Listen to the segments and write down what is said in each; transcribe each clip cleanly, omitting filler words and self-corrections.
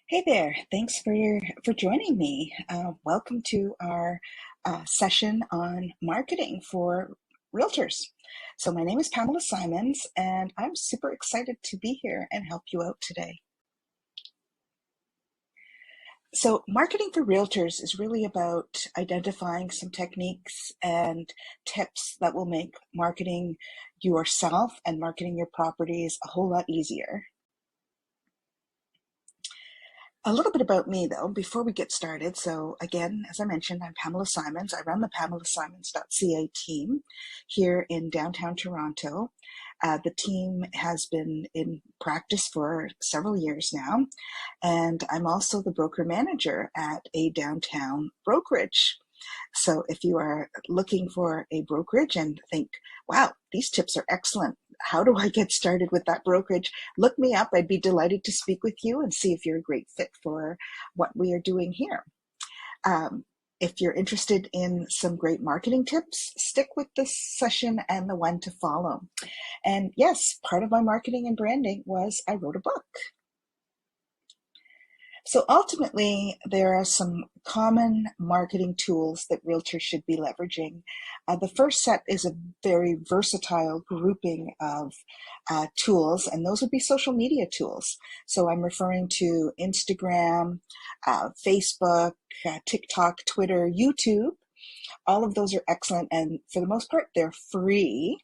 Hey there, thanks for joining me. Welcome to our session on marketing for realtors. So my name is Pamela Simons, and I'm super excited to be here and help you out today. So marketing for realtors is really about identifying some techniques and tips that will make marketing yourself and marketing your properties a whole lot easier. A little bit about me, though, before we get started. So again, as I mentioned, I'm Pamela Simons. I run the PamelaSimons.ca team here in downtown Toronto. The team has been in practice for several years now, and I'm also the broker manager at a downtown brokerage. So if you are looking for a brokerage and think, wow, these tips are excellent, how do I get started with that brokerage? Look me up. I'd be delighted to speak with you and see if you're a great fit for what we are doing here. If you're interested in some great marketing tips, stick with this session and the one to follow. And yes, part of my marketing and branding was I wrote a book. So ultimately, there are some common marketing tools that realtors should be leveraging. The first set is a very versatile grouping of tools, and those would be social media tools. So I'm referring to Instagram, Facebook, TikTok, Twitter, YouTube. All of those are excellent, and for the most part, they're free.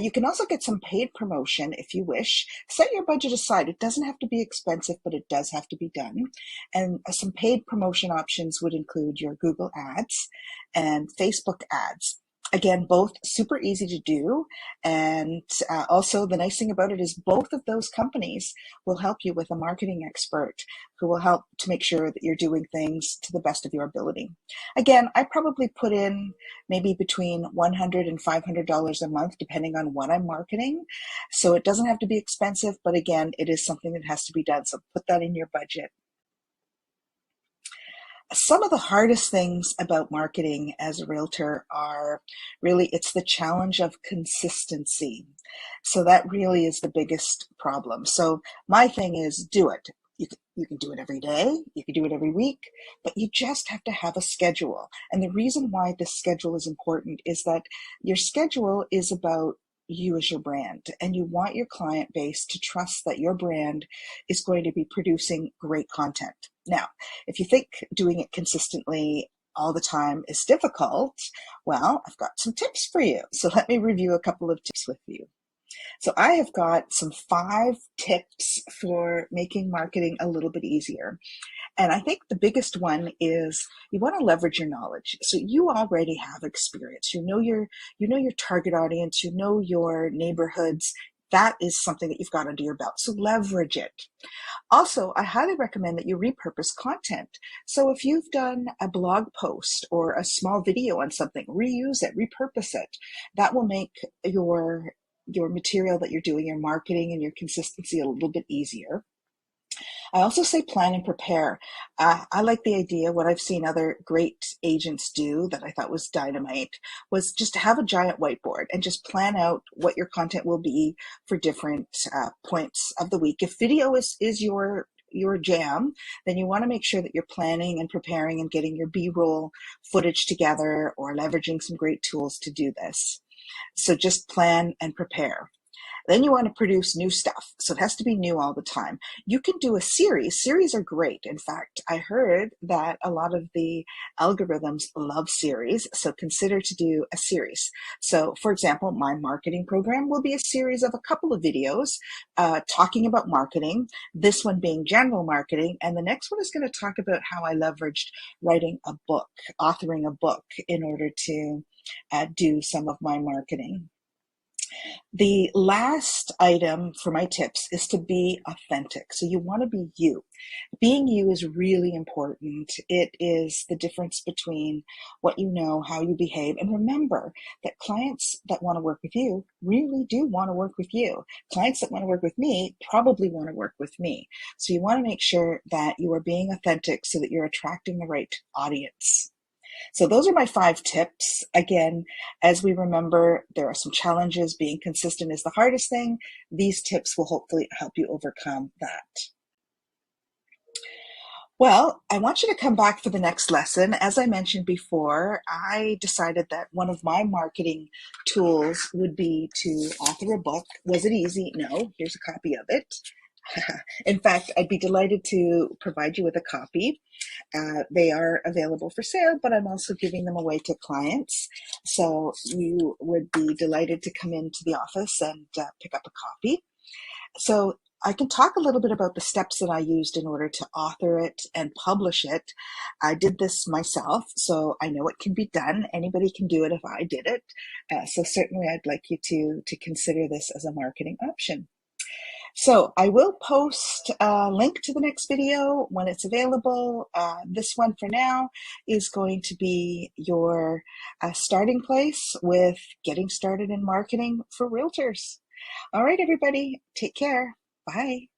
You can also get some paid promotion if you wish. Set your budget aside. It doesn't have to be expensive, but it does have to be done. And some paid promotion options would include your Google ads and Facebook ads. Again, both super easy to do. And also the nice thing about it is both of those companies will help you with a marketing expert who will help to make sure that you're doing things to the best of your ability. Again, I probably put in maybe between $100 and $500 a month, depending on what I'm marketing. So it doesn't have to be expensive, but again, it is something that has to be done. So put that in your budget. Some of the hardest things about marketing as a realtor are really, it's the challenge of consistency. So that really is the biggest problem. So my thing is do it. You can do it every day, you can do it every week, but you just have to have a schedule. And the reason why this schedule is important is that your schedule is about you as your brand, and you want your client base to trust that your brand is going to be producing great content. Now, if you think doing it consistently all the time is difficult, well, I've got some tips for you. So let me review a couple of tips with you. So I have got some 5 tips for making marketing a little bit easier. And I think the biggest one is you want to leverage your knowledge. So you already have experience. You know your target audience, you know your neighborhoods. That is something that you've got under your belt. So leverage it. Also, I highly recommend that you repurpose content. So if you've done a blog post or a small video on something, reuse it, repurpose it. That will make your material that you're doing, your marketing and your consistency a little bit easier. I also say plan and prepare. I like the idea. What I've seen other great agents do that I thought was dynamite was just to have a giant whiteboard and just plan out what your content will be for different points of the week. If video is your jam, then you want to make sure that you're planning and preparing and getting your B-roll footage together or leveraging some great tools to do this. So just plan and prepare. Then you want to produce new stuff. So it has to be new all the time. You can do a series. Series are great. In fact, I heard that a lot of the algorithms love series. So consider to do a series. So for example, my marketing program will be a series of a couple of videos talking about marketing, this one being general marketing, and the next one is going to talk about how I leveraged writing a book, authoring a book in order to do some of my marketing. The last item for my tips is to be authentic. So you want to be you. Being you is really important. It is the difference between what you know, how you behave. And remember that clients that want to work with you really do want to work with you. Clients that want to work with me probably want to work with me. So you want to make sure that you are being authentic so that you're attracting the right audience. So those are my 5 tips. Again, as we remember, there are some challenges. Being consistent is the hardest thing. These tips will hopefully help you overcome that. Well, I want you to come back for the next lesson. As I mentioned before, I decided that one of my marketing tools would be to author a book. Was it easy? No. Here's a copy of it. In fact, I'd be delighted to provide you with a copy. They are available for sale, but I'm also giving them away to clients. So you would be delighted to come into the office and pick up a copy. So I can talk a little bit about the steps that I used in order to author it and publish it. I did this myself, so I know it can be done. Anybody can do it if I did it. So certainly I'd like you to consider this as a marketing option. So I will post a link to the next video when it's available. This one for now is going to be your starting place with getting started in marketing for realtors. All right, everybody, take care. Bye.